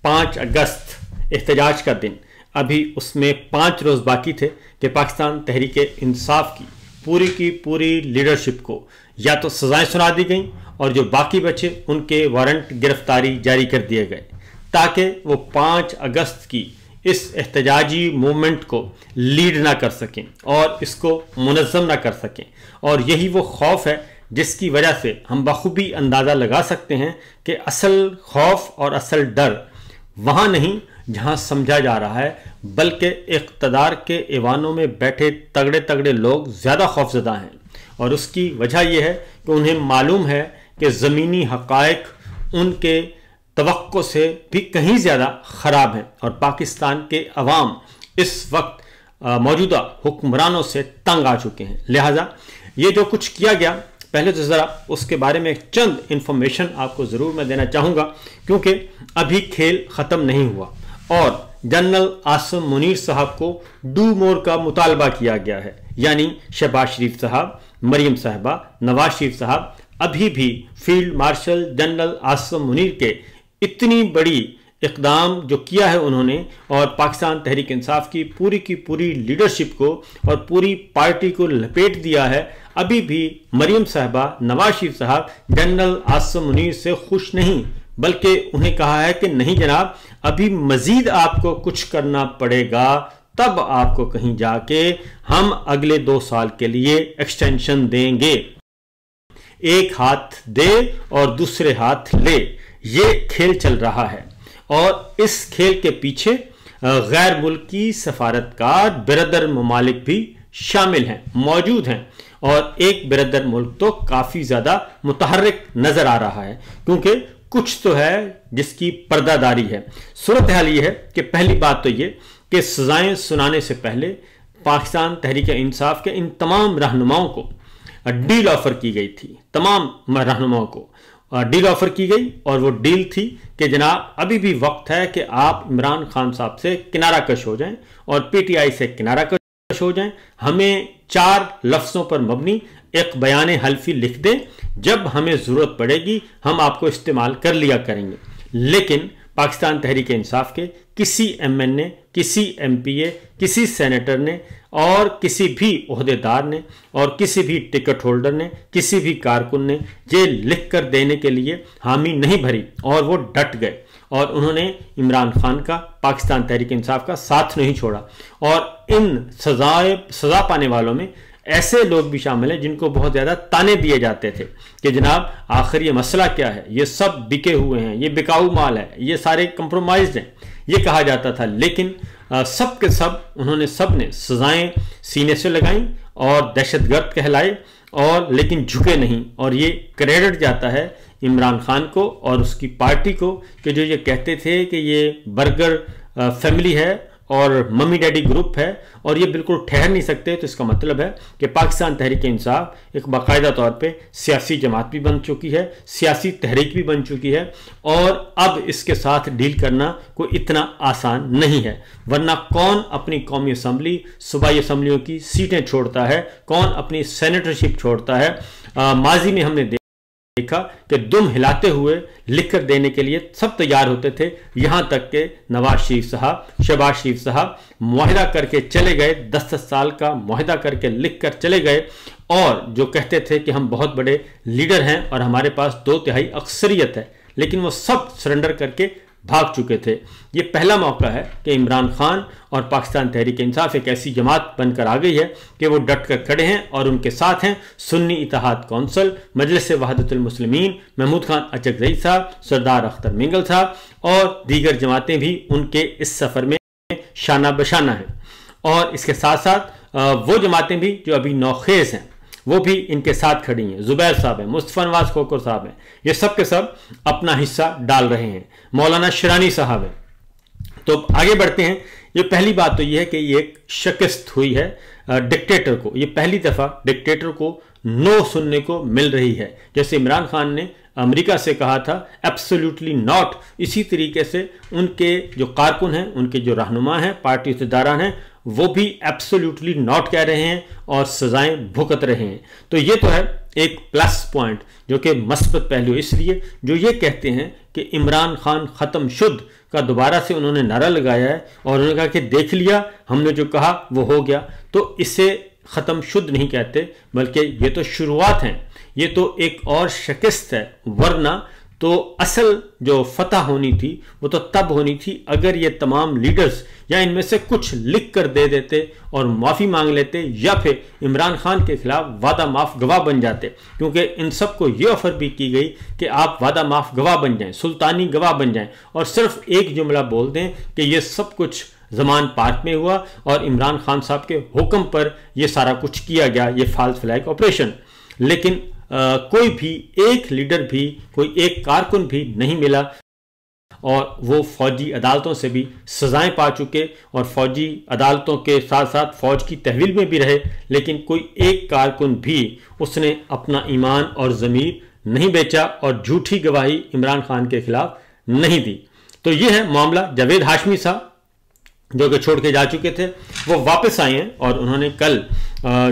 5 अगस्त एहतजाज का दिन, अभी उसमें 5 रोज़ बाकी थे कि पाकिस्तान तहरीक इंसाफ की पूरी लीडरशिप को या तो सज़ाएं सुना दी गई और जो बाकी बचे उनके वारंट गिरफ्तारी जारी कर दिए गए ताकि वो 5 अगस्त की इस एहतजाजी मूवमेंट को लीड ना कर सकें और इसको मुनज़्ज़म ना कर सकें। और यही वो खौफ है जिसकी वजह से हम बखूबी अंदाज़ा लगा सकते हैं कि असल खौफ और असल डर वहाँ नहीं जहाँ समझा जा रहा है, बल्कि इक़्तिदार के ऐवानों में बैठे तगड़े तगड़े लोग ज़्यादा खौफज़दा हैं। और उसकी वजह यह है कि उन्हें मालूम है कि ज़मीनी हक़ाइक़ उनके तवक्को से भी कहीं ज़्यादा ख़राब हैं और पाकिस्तान के अवाम इस वक्त मौजूदा हुक्मरानों से तंग आ चुके हैं। लिहाजा ये जो कुछ किया गया, पहले तो ज़रा उसके बारे में चंद इन्फॉर्मेशन आपको ज़रूर मैं देना चाहूँगा, क्योंकि अभी खेल ख़त्म नहीं हुआ और जनरल आसिम मुनीर साहब को डू मोर का मुतालबा किया गया है। यानी शहबाज शरीफ साहब, मरीम साहबा, नवाज शरीफ साहब अभी भी field marshal general Asim Munir के इतनी बड़ी इक़दाम जो किया है उन्होंने और पाकिस्तान तहरीक इंसाफ की पूरी लीडरशिप को और पूरी पार्टी को लपेट दिया है। अभी भी मरीम साहबा, नवाज शरीफ साहब जनरल आसिम मुनीर से खुश नहीं, बल्कि उन्हें कहा है कि नहीं जनाब, अभी मजीद आपको कुछ करना पड़ेगा, तब आपको कहीं जाके हम अगले 2 साल के लिए एक्सटेंशन देंगे। एक हाथ दे और दूसरे हाथ ले, ये खेल चल रहा है और इस खेल के पीछे गैर मुल्की सफारतकार बिरदर ममालिक भी शामिल हैं, मौजूद हैं और एक बिरदर मुल्क तो काफ़ी ज़्यादा मुतहर्रिक नज़र आ रहा है, क्योंकि कुछ तो है जिसकी पर्दादारी है। सूरत हाल ये है कि पहली बात तो ये कि सज़ाएं सुनाने से पहले पाकिस्तान तहरीक इंसाफ के इन तमाम रहनुमाओं को डील ऑफ़र की गई थी। तमाम रहनुमाओं को डील ऑफ़र की गई और वो डील थी कि जनाब अभी भी वक्त है कि आप इमरान खान साहब से किनारा कश हो जाएं और PTI से किनारा कश हो जाएं। हमें 4 लफ्ज़ों पर मबनी एक बयान हल्फी लिख दें, जब हमें ज़रूरत पड़ेगी हम आपको इस्तेमाल कर लिया करेंगे। लेकिन पाकिस्तान तहरीक इंसाफ के किसी MN ने, किसी MPA, किसी सेनेटर ने और किसी भी ओहदेदार ने और किसी भी टिकट होल्डर ने, किसी भी कारकुन ने ये लिख कर देने के लिए हामी नहीं भरी और वो डट गए और उन्होंने इमरान खान का, पाकिस्तान तहरीक इंसाफ का साथ नहीं छोड़ा। और इन सज़ा पाने वालों में ऐसे लोग भी शामिल हैं जिनको बहुत ज़्यादा ताने दिए जाते थे कि जनाब आखिर ये मसला क्या है, ये सब बिके हुए हैं, ये बिकाऊ माल है, ये सारे कंप्रोमाइज्ड हैं, ये कहा जाता था। लेकिन सब के सब उन्होंने सब ने सज़ाएँ सीने से लगाई और दहशतगर्द कहलाए और लेकिन झुके नहीं। और ये क्रेडिट जाता है इमरान खान को और उसकी पार्टी को कि जो ये कहते थे कि ये बर्गर फैमिली है और मम्मी डैडी ग्रुप है और ये बिल्कुल ठहर नहीं सकते। तो इसका मतलब है कि पाकिस्तान तहरीक इंसाफ एक बाकायदा तौर पे सियासी जमात भी बन चुकी है, सियासी तहरीक भी बन चुकी है और अब इसके साथ डील करना कोई इतना आसान नहीं है। वरना कौन अपनी कौमी असम्बली, सूबाई असम्बलियों की सीटें छोड़ता है, कौन अपनी सेनेटरशिप छोड़ता है। माजी में हमने देखा कि दुम हिलाते हुए लिख कर देने के लिए सब तैयार होते थे, यहां तक कि नवाज शरीफ साहब, शहबाज शरीफ साहब मुआहदा करके चले गए, 10-10 साल का मुआहदा करके लिख कर चले गए और जो कहते थे कि हम बहुत बड़े लीडर हैं और हमारे पास 2/3 अक्सरियत है, लेकिन वो सब सरेंडर करके भाग चुके थे। ये पहला मौका है कि इमरान खान और पाकिस्तान तहरीक इंसाफ एक ऐसी जमात बनकर आ गई है कि वो डट कर खड़े हैं और उनके साथ हैं सुन्नी इत्तेहाद कौंसिल, मजलिस वहदतुल मुस्लिमीन, महमूद खान अचकज़ई साहब, सरदार अख्तर मिंगल साहब और दीगर जमातें भी उनके इस सफ़र में शाना बशाना हैं। और इसके साथ साथ वो जमातें भी जो अभी नौखेज़ हैं वो भी इनके साथ खड़ी हैं। जुबैर साहब हैं, मुस्तफ़ा नवाज खोखर साहब हैं, ये सब के सब अपना हिस्सा डाल रहे हैं। मौलाना शिरानी साहब हैं। तो आगे बढ़ते हैं। ये पहली बात तो ये है कि ये एक शिकस्त हुई है डिक्टेटर को। ये पहली दफ़ा डिक्टेटर को नो सुनने को मिल रही है। जैसे इमरान खान ने अमेरिका से कहा था एब्सोल्युटली नॉट, इसी तरीके से उनके जो कारकुन हैं, उनके जो रहनुमा हैं, पार्टी इत्तेदारान हैं, वो भी एब्सोल्युटली नॉट कह रहे हैं और सजाएं भुगत रहे हैं। तो ये तो है एक प्लस पॉइंट जो कि मस्बत पहलू, इसलिए जो ये कहते हैं कि इमरान खान ख़त्म शुद्ध का दोबारा से उन्होंने नारा लगाया है और उन्होंने कहा कि देख लिया, हमने जो कहा वो हो गया। तो इसे ख़त्म शुद्ध नहीं कहते, बल्कि ये तो शुरुआत है, ये तो एक और शिकस्त है। वरना तो असल जो फतह होनी थी वो तो तब होनी थी अगर ये तमाम लीडर्स या इनमें से कुछ लिख कर दे देते और माफ़ी मांग लेते, या फिर इमरान खान के खिलाफ वादा माफ गवाह बन जाते। क्योंकि इन सबको ये ऑफर भी की गई कि आप वादा माफ गवाह बन जाएं, सुल्तानी गवाह बन जाएं, और सिर्फ एक जुमला बोल दें कि ये सब कुछ जमान पार्क में हुआ और इमरान खान साहब के हुक्म पर यह सारा कुछ किया गया, ये फॉल्स फ्लैग ऑपरेशन। लेकिन कोई भी एक लीडर भी, कोई एक कारकुन भी नहीं मिला, और वो फौजी अदालतों से भी सजाएं पा चुके और फौजी अदालतों के साथ साथ फौज की तहवील में भी रहे, लेकिन कोई एक कारकुन भी उसने अपना ईमान और ज़मीर नहीं बेचा और झूठी गवाही इमरान खान के खिलाफ नहीं दी। तो ये है मामला। जावेद हाशमी साहब जो कि छोड़ के जा चुके थे, वो वापस आए हैं और उन्होंने कल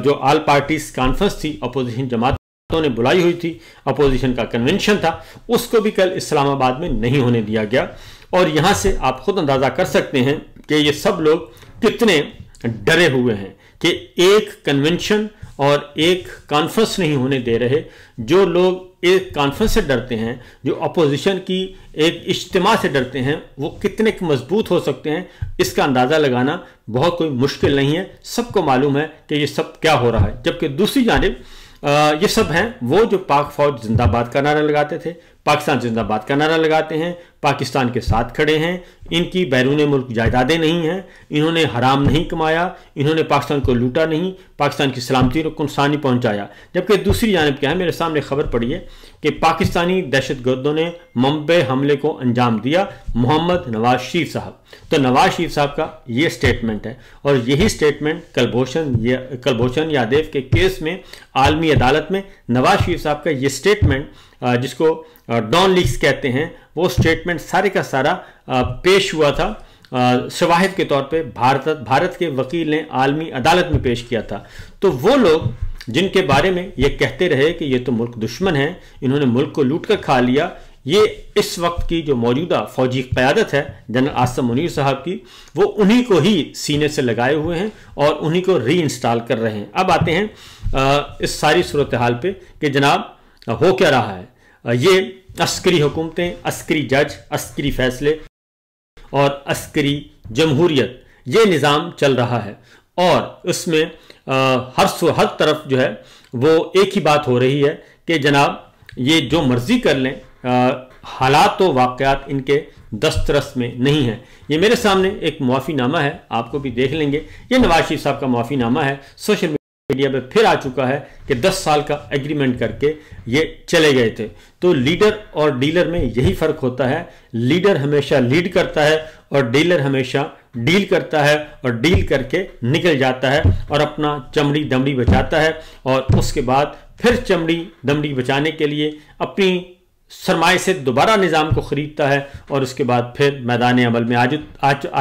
जो ऑल पार्टीज कॉन्फ्रेंस थी, अपोजिशन जमातों ने बुलाई हुई थी, अपोजिशन का कन्वेंशन था, उसको भी कल इस्लामाबाद में नहीं होने दिया गया। और यहां से आप खुद अंदाजा कर सकते हैं कि ये सब लोग कितने डरे हुए हैं कि एक कन्वेंशन और एक कॉन्फ्रेंस नहीं होने दे रहे। जो लोग एक कॉन्फ्रेंस से डरते हैं, जो अपोजिशन की एक इज्तिमा से डरते हैं, वो कितने मजबूत हो सकते हैं, इसका अंदाज़ा लगाना बहुत कोई मुश्किल नहीं है। सबको मालूम है कि ये सब क्या हो रहा है। जबकि दूसरी जानिब ये सब हैं वो जो पाक फौज जिंदाबाद का नारा लगाते थे, पाकिस्तान जिंदाबाद का नारा लगाते हैं, पाकिस्तान के साथ खड़े हैं, इनकी बैरून मुल्क जायदादें नहीं हैं, इन्होंने हराम नहीं कमाया, इन्होंने पाकिस्तान को लूटा नहीं, पाकिस्तान की सलामती को नुकसान नहीं पहुंचाया। जबकि दूसरी जानिब क्या है, मेरे सामने खबर पड़ी है कि पाकिस्तानी दहशतगर्दों ने मुंबई हमले को अंजाम दिया मोहम्मद नवाज शरीफ साहब। तो नवाज शरीफ साहब का ये स्टेटमेंट है, और यही स्टेटमेंट कलभूषण यादव के केस में आलमी अदालत में नवाज शरीफ साहब का ये स्टेटमेंट, जिसको डॉन लीक्स कहते हैं, वो स्टेटमेंट सारे का सारा पेश हुआ था शवाहिद के तौर पे। भारत के वकील ने आलमी अदालत में पेश किया था। तो वो लोग जिनके बारे में ये कहते रहे कि ये तो मुल्क दुश्मन है, इन्होंने मुल्क को लूट कर खा लिया, ये इस वक्त की जो मौजूदा फौजी क़यादत है जनरल आसिम मुनीर साहब की, वो उन्हीं को ही सीने से लगाए हुए हैं और उन्हीं को री इंस्टॉल कर रहे हैं। अब आते हैं इस सारी सूरत हाल पे कि जनाब हो क्या रहा है। ये अस्करी हुकूमतें, अस्करी जज, अस्करी फैसले और अस्करी जमहूरियत, ये निज़ाम चल रहा है। और उसमें हर तरफ जो है वो एक ही बात हो रही है कि जनाब ये जो मर्जी कर लें, हालात तो वाक़यात इनके दस्तरस में नहीं है। ये मेरे सामने एक मुआफ़ीनामा है, आपको भी देख लेंगे। ये नवाज शरीफ साहब का मुआफ़ीनामा है, सोशल मीडिया पे फिर आ चुका है कि 10 साल का एग्रीमेंट करके ये चले गए थे। तो लीडर और डीलर में यही फ़र्क होता है। लीडर हमेशा लीड करता है और डीलर हमेशा डील करता है, और डील करके निकल जाता है और अपना चमड़ी दमड़ी बचाता है, और उसके बाद फिर चमड़ी दमड़ी बचाने के लिए अपनी सरमाए से दोबारा निज़ाम को ख़रीदता है और उसके बाद फिर मैदान अमल में आ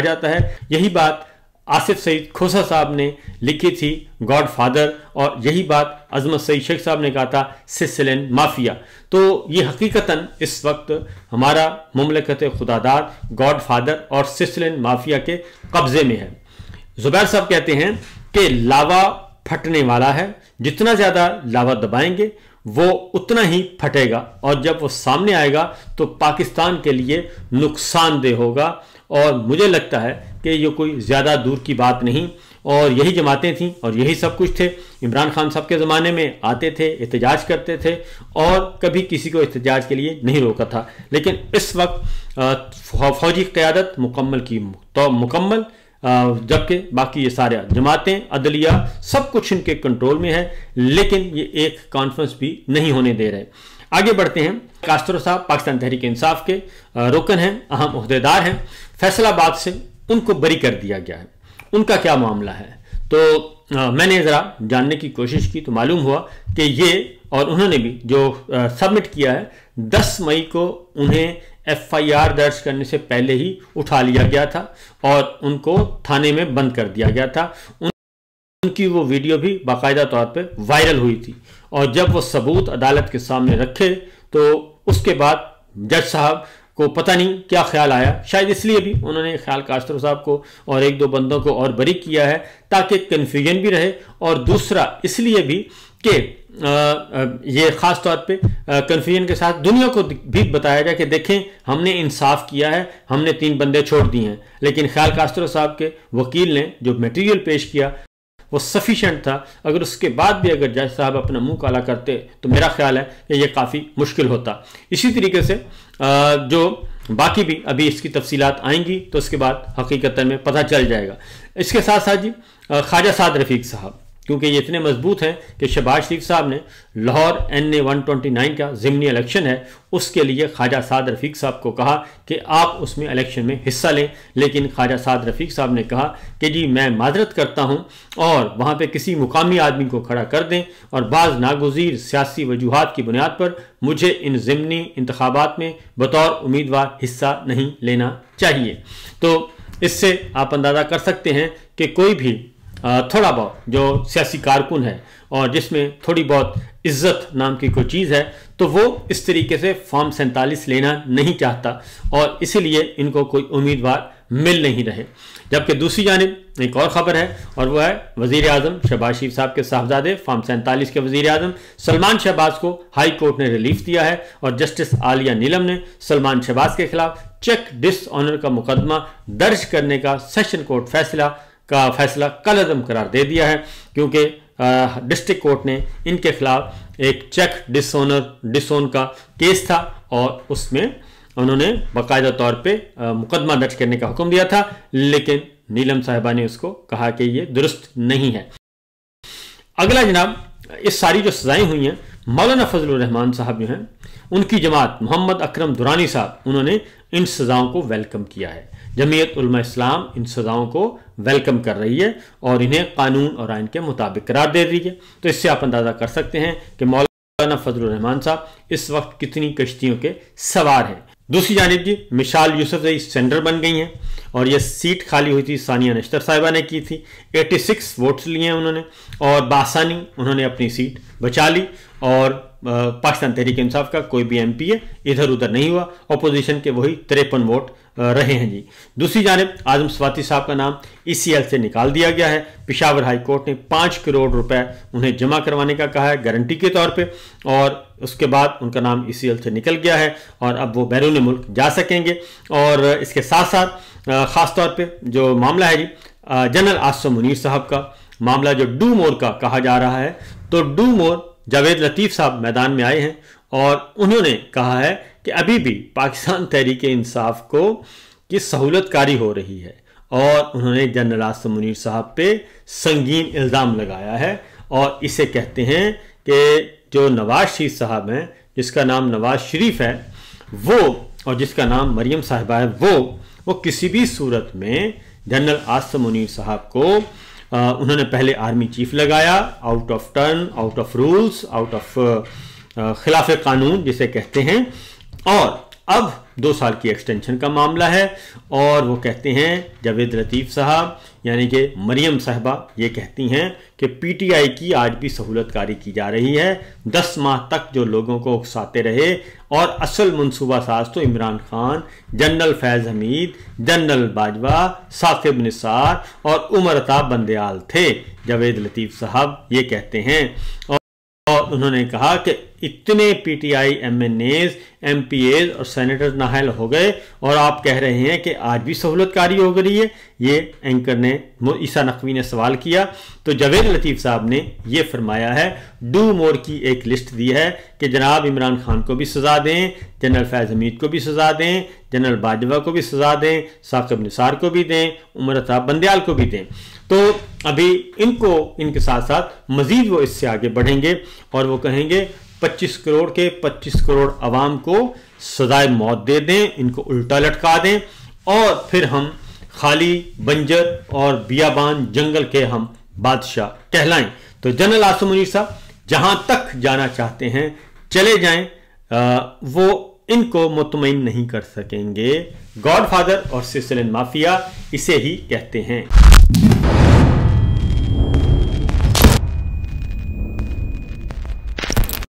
जाता है। यही बात आसिफ सईद खोसा साहब ने लिखी थी गॉड फादर, और यही बात अजमत सईद शेख साहब ने कहा था सिसिलियन माफिया। तो ये हकीकतन इस वक्त हमारा मुमलकत खुदादार गॉड फादर और सिसिलियन माफिया के कब्जे में है। जुबैर साहब कहते हैं कि लावा फटने वाला है, जितना ज़्यादा लावा दबाएंगे वो उतना ही फटेगा, और जब वो सामने आएगा तो पाकिस्तान के लिए नुकसानदेह होगा। और मुझे लगता है कि ये कोई ज़्यादा दूर की बात नहीं, और यही जमातें थीं और यही सब कुछ थे। इमरान खान साहब के ज़माने में आते थे, एहतजाज करते थे, और कभी किसी को एहतजाज के लिए नहीं रोका था। लेकिन इस वक्त फौजी क़यादत मुकम्मल की तो मुकम्मल, जबकि बाकी ये सारे जमातें, अदलिया, सब कुछ इनके कंट्रोल में है, लेकिन ये एक कॉन्फ्रेंस भी नहीं होने दे रहे। आगे बढ़ते हैं। कास्त्रो साहब पाकिस्तान तहरीक इंसाफ के रुकन हैं, अहम ओहदेदार हैं। फैसलाबाद से उनको बरी कर दिया गया है। उनका क्या मामला है? तो मैंने ज़रा जानने की कोशिश की तो मालूम हुआ कि ये, और उन्होंने भी जो सबमिट किया है, 10 मई को उन्हें FIR दर्ज करने से पहले ही उठा लिया गया था और उनको थाने में बंद कर दिया गया था। उनकी वो वीडियो भी बाकायदा तौर पे वायरल हुई थी, और जब वो सबूत अदालत के सामने रखे तो उसके बाद जज साहब को पता नहीं क्या ख्याल आया, शायद इसलिए भी उन्होंने ख्याल कास्ट्रो साहब को और एक दो बंदों को और बरी किया है ताकि कन्फ्यूजन भी रहे, और दूसरा इसलिए भी कि ये ख़ास तौर पे कन्फ्यूजन के साथ दुनिया को भी बताया जाए कि देखें हमने इंसाफ किया है, हमने 3 बंदे छोड़ दिए हैं। लेकिन ख्याल कास्ट्रो साहब के वकील ने जो मटेरियल पेश किया वो सफिशेंट था। अगर उसके बाद भी अगर जज साहब अपना मुंह काला करते तो मेरा ख्याल है कि यह काफ़ी मुश्किल होता। इसी तरीके से जो बाकी भी अभी इसकी तफसीलात आएंगी तो उसके बाद हकीकत में पता चल जाएगा। इसके साथ साथ जी ख्वाजा साद रफ़ीक साहब, क्योंकि ये इतने मजबूत हैं कि शहबाज शरीफ साहब ने लाहौर NA 129 का ज़िमनी इलेक्शन है, उसके लिए ख्वाजा साद रफ़ीक साहब को कहा कि आप उसमें इलेक्शन में हिस्सा लें। लेकिन ख्वाजा साद रफ़ीक साहब ने कहा कि जी मैं माजरत करता हूं और वहां पे किसी मुकामी आदमी को खड़ा कर दें, और बाज़ नागुज़ीर सियासी वजूहात की बुनियाद पर मुझे इन ज़िमनी इंतखाबात में बतौर उम्मीदवार हिस्सा नहीं लेना चाहिए। तो इससे आप अंदाज़ा कर सकते हैं कि कोई भी थोड़ा बहुत जो सियासी कारकुन है और जिसमें थोड़ी बहुत इज्जत नाम की कोई चीज़ है तो वो इस तरीके से फॉर्म 47 लेना नहीं चाहता, और इसीलिए इनको कोई उम्मीदवार मिल नहीं रहे। जबकि दूसरी जानिब एक और ख़बर है, और वह है वज़ीर आज़म शहबाज शरीफ साहब के साहबजादे फॉर्म 47 के वज़ीर आज़म सलमान शहबाज को हाई कोर्ट ने रिलीफ दिया है, और जस्टिस आलिया नीलम ने सलमान शहबाज के खिलाफ चेक डिसऑनर का मुकदमा दर्ज करने का सेशन कोर्ट फैसला कल अदम करार दे दिया है, क्योंकि डिस्ट्रिक्ट कोर्ट ने इनके खिलाफ एक चेक डिसऑन का केस था और उसमें उन्होंने बाकायदा तौर पे मुकदमा दर्ज करने का हुक्म दिया था, लेकिन नीलम साहिबा ने उसको कहा कि ये दुरुस्त नहीं है। अगला जनाब, इस सारी जो सजाएं हुई हैं, मौलाना फजलुर रहमान साहब जो हैं उनकी जमात मोहम्मद अकरम दुरानी साहब, उन्होंने इन सजाओं को वेलकम किया है। जमीयत उलमा इस्लाम इन सजाओं को वेलकम कर रही है और इन्हें कानून और आइन के मुताबिक करार दे रही है। तो इससे आप अंदाज़ा कर सकते हैं कि मौलाना फजलुर रहमान साहब इस वक्त कितनी कश्तियों के सवार हैं। दूसरी जानिब जी मिसाल यूसुफजई सेंटर बन गई हैं, और यह सीट खाली हुई थी, सानिया नश्तर साहिबा ने की थी। 86 वोट्स लिए हैं उन्होंने और बासानी उन्होंने अपनी सीट बचा ली, और पाकिस्तान तहरीक इंसाफ का कोई भी MPA इधर उधर नहीं हुआ। अपोजिशन के वही 53 वोट रहे हैं जी। दूसरी जानिब आजम स्वाति साहब का नाम ECL से निकाल दिया गया है। पेशावर हाई कोर्ट ने 5 करोड़ रुपए उन्हें जमा करवाने का कहा है गारंटी के तौर पे, और उसके बाद उनका नाम ECL से निकल गया है और अब वो बैरून मुल्क जा सकेंगे। और इसके साथ साथ ख़ास तौर पे जो मामला है जी जनरल आसिम मुनीर साहब का मामला जो डू मोर का कहा जा रहा है, तो डू मोर जावेद लतीफ़ साहब मैदान में आए हैं और उन्होंने कहा है कि अभी भी पाकिस्तान तहरीक इंसाफ को की सहूलतकारी हो रही है, और उन्होंने जनरल आसिम मुनीर साहब पे संगीन इल्ज़ाम लगाया है, और इसे कहते हैं कि जो नवाज शरीफ साहब हैं, जिसका नाम नवाज शरीफ है वो, और जिसका नाम मरियम साहिबा है वो किसी भी सूरत में जनरल आसिम मुनीर साहब को उन्होंने पहले आर्मी चीफ लगाया, out of turn, out of rules, out of खिलाफ कानून जिसे कहते हैं, और अब 2 साल की एक्सटेंशन का मामला है। और वो कहते हैं जावेद लतीफ़ साहब यानी कि मरियम साहिबा ये कहती हैं कि PTI की आज भी सहूलतकारी की जा रही है। 10 माह तक जो लोगों को उकसाते रहे, और असल मनसूबा साज तो इमरान खान, जनरल फैज़ हमीद, जनरल बाजवा, साकिब निसार और उमर अता बंदयाल थे। जावेद लतीफ़ साहब ये कहते हैं, और उन्होंने कहा कि इतने PTI MNAs, MPAs और सेनेटर्स नाहल हो गए और आप कह रहे हैं कि आज भी सहूलतकारी हो गई है। ये एंकर ने ईसा नकवी ने सवाल किया, तो जावेद लतीफ़ साहब ने ये फरमाया है, डू मोर की एक लिस्ट दी है कि जनाब इमरान खान को भी सज़ा दें, जनरल फैज़ हमीद को भी सज़ा दें, जनरल बाजवा को भी सज़ा दें, साकिब निसार को भी दें, उमर अता बंदयाल को भी दें। तो अभी इनके साथ साथ मजीद वो इससे आगे बढ़ेंगे और वो कहेंगे 25 करोड़ के 25 करोड़ अवाम को सजाए मौत दे दें, इनको उल्टा लटका दें, और फिर हम खाली बंजर और बियाबान जंगल के हम बादशाह कहलाएं। तो जनरल आसिम मुनीर साहब जहां तक जाना चाहते हैं चले जाएं, वो इनको मुतमईन नहीं कर सकेंगे। गॉडफादर और सिसिलियन माफिया इसे ही कहते हैं।